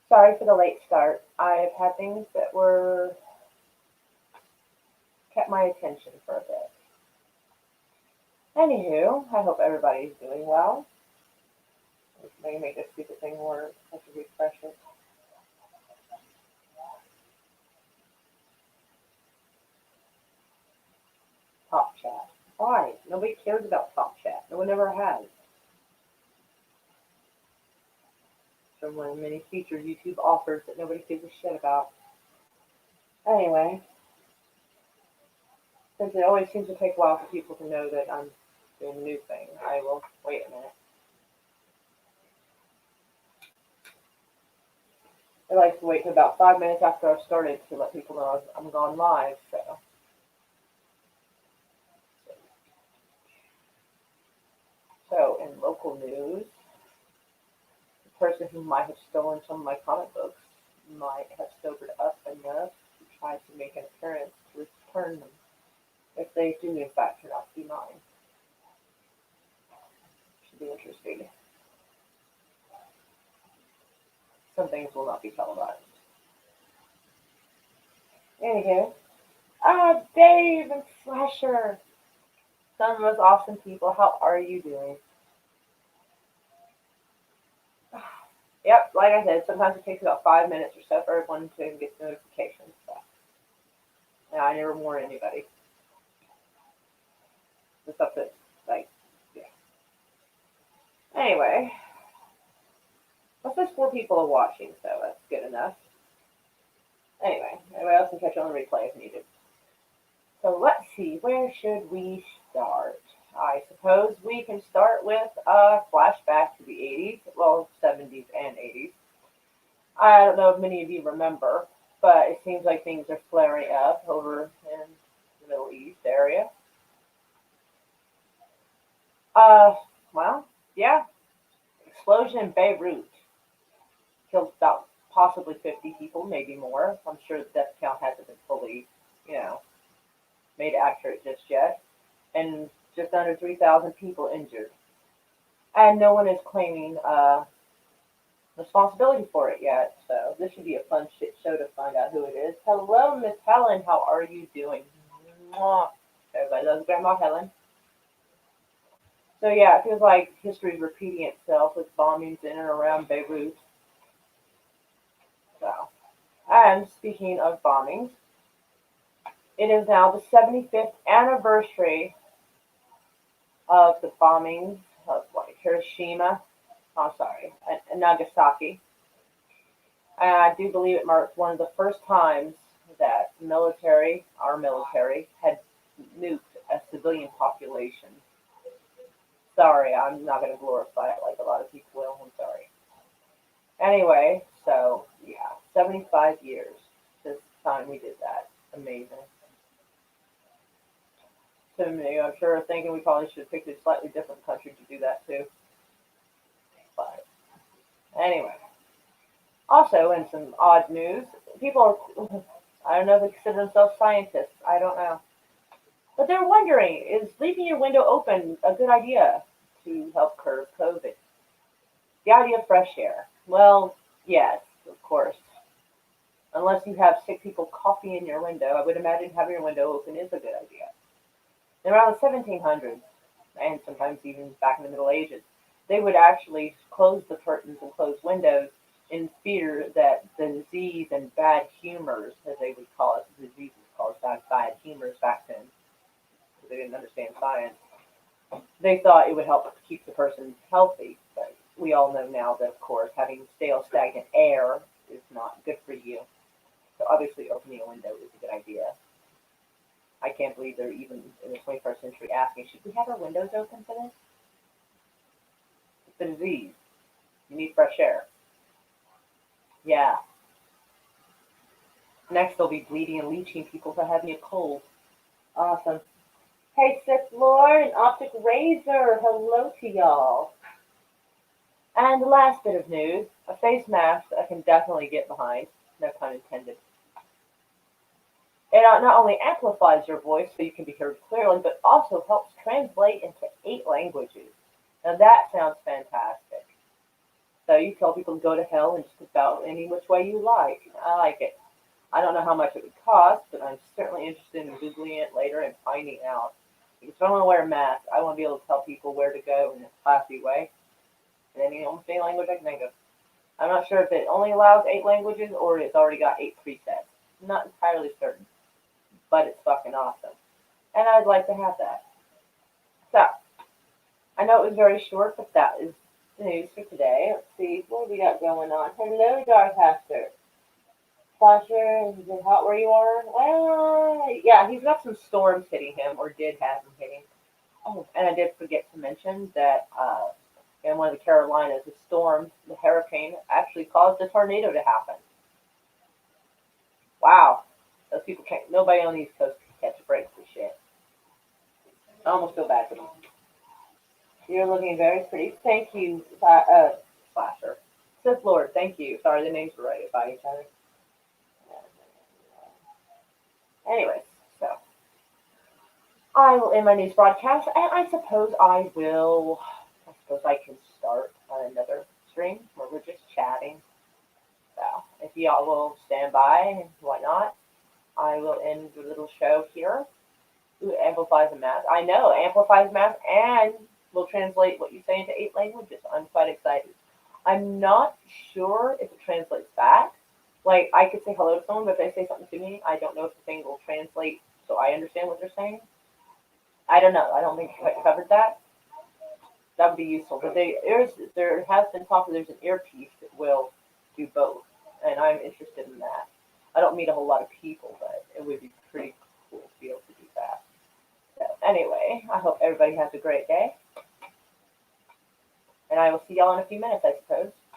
Sorry for the late start. I've had things that were kept my attention for a bit. Anywho, I hope everybody's doing well. Let me make this stupid thing work. I have to refresh it. Top chat. Why? Nobody cares about top chat. No one ever has. From one of the many features YouTube offers that nobody gives a shit about. Anyway, since it always seems to take a while for people to know that I'm doing a new thing, I will wait a minute. I like to wait till about 5 minutes after I've started to let people know I'm gone live. So in local news, the person who might have stolen some of my comic books might have sobered up enough to try to make an appearance to return them, if they do in fact turn out to be mine. Should be interesting. Some things will not be televised. Anywho, Dave and Slasher, some of the most awesome people. How are you doing? Yep, like I said, sometimes it takes about 5 minutes or so for everyone to get notifications. So, yeah, I never warn anybody. The stuff that, like, yeah. Anyway, what's those 4 people are watching, so that's good enough. Anyway, everybody else can catch on the replay if needed. So let's see, where should we start? I suppose we can start with a flashback to the 80s, well, 70s and 80s. I don't know if many of you remember, but it seems like things are flaring up over in the Middle East area. Uh, well, yeah, explosion in Beirut killed about possibly 50 people, maybe more. I'm sure the death count hasn't been fully, you know, made accurate just yet. And just under 3,000 people injured. And no one is claiming responsibility for it yet. So this should be a fun shit show to find out who it is. Hello, Miss Helen. How are you doing? Mwah. Everybody loves Grandma Helen. So yeah, it feels like history is repeating itself with bombings in and around Beirut. So, and speaking of bombings, it is now the 75th anniversary of the bombings of Hiroshima, and Nagasaki. And I do believe it marked one of the first times that our military, had nuked a civilian population. Sorry, I'm not going to glorify it like a lot of people will. I'm sorry. Anyway, so yeah, 75 years this time we did that. Amazing. To me, I'm sure thinking we probably should have picked a slightly different country to do that too. But anyway, also in some odd news, people are, I don't know if they consider themselves scientists. I don't know. But they're wondering, is leaving your window open a good idea to help curb COVID? The idea of fresh air. Well, yes, of course. Unless you have sick people coughing in your window, I would imagine having your window open is a good idea. Around the 1700s, and sometimes even back in the Middle Ages, they would actually close the curtains and close windows in fear that the disease and bad humors, as they would call it, the disease was called bad humors back then, because they didn't understand science. They thought it would help keep the person healthy, but we all know now that, of course, having stale, stagnant air is not good for you. So obviously opening a window is a good idea. I can't believe they're even in the 21st century asking, should we have our windows open for this? It's a disease. You need fresh air. Yeah. Next, they'll be bleeding and leeching people for having a cold. Awesome. Hey, Sith Lord and Optic Razor. Hello to y'all. And the last bit of news, a face mask I can definitely get behind. No pun intended. It not only amplifies your voice so you can be heard clearly, but also helps translate into 8 languages. Now that sounds fantastic. So you tell people to go to hell in just about any which way you like. I like it. I don't know how much it would cost, but I'm certainly interested in Googling it later and finding out. Because if I want to wear a mask, I want to be able to tell people where to go in a classy way in almost any language I can think of. I'm not sure if it only allows 8 languages or it's already got 8 presets. I'm not entirely certain, but it's fucking awesome. And I'd like to have that. So, I know it was very short, but that is the news for today. Let's see, what do we got going on? Hello, Darkcaster. Sasha, is it hot where you are? Well, yeah, he's got some storms hitting him, or did have him hitting. Oh, and I did forget to mention that in one of the Carolinas, the storm, the hurricane, actually caused a tornado to happen. Wow. Those people can't, nobody on the East Coast can catch a break for shit. I almost feel bad for them. You're looking very pretty. Thank you, Slasher. Sith Lord, thank you. Sorry, the names were right by each other. Anyways, so I will end my news broadcast, and I suppose I can start another stream where we're just chatting. So if y'all will stand by, why not? I will end the little show here. Ooh, it amplifies the math. I know, it amplifies math and will translate what you say into 8 languages. I'm quite excited. I'm not sure if it translates back. Like, I could say hello to someone, but if they say something to me, I don't know if the thing will translate so I understand what they're saying. I don't know. I don't think I covered that. That would be useful. But there has been talk that there's an earpiece that will do both, and I'm interested in that. I don't meet a whole lot of people, but it would be pretty cool to be able to do that. So anyway, I hope everybody has a great day, and I will see y'all in a few minutes, I suppose.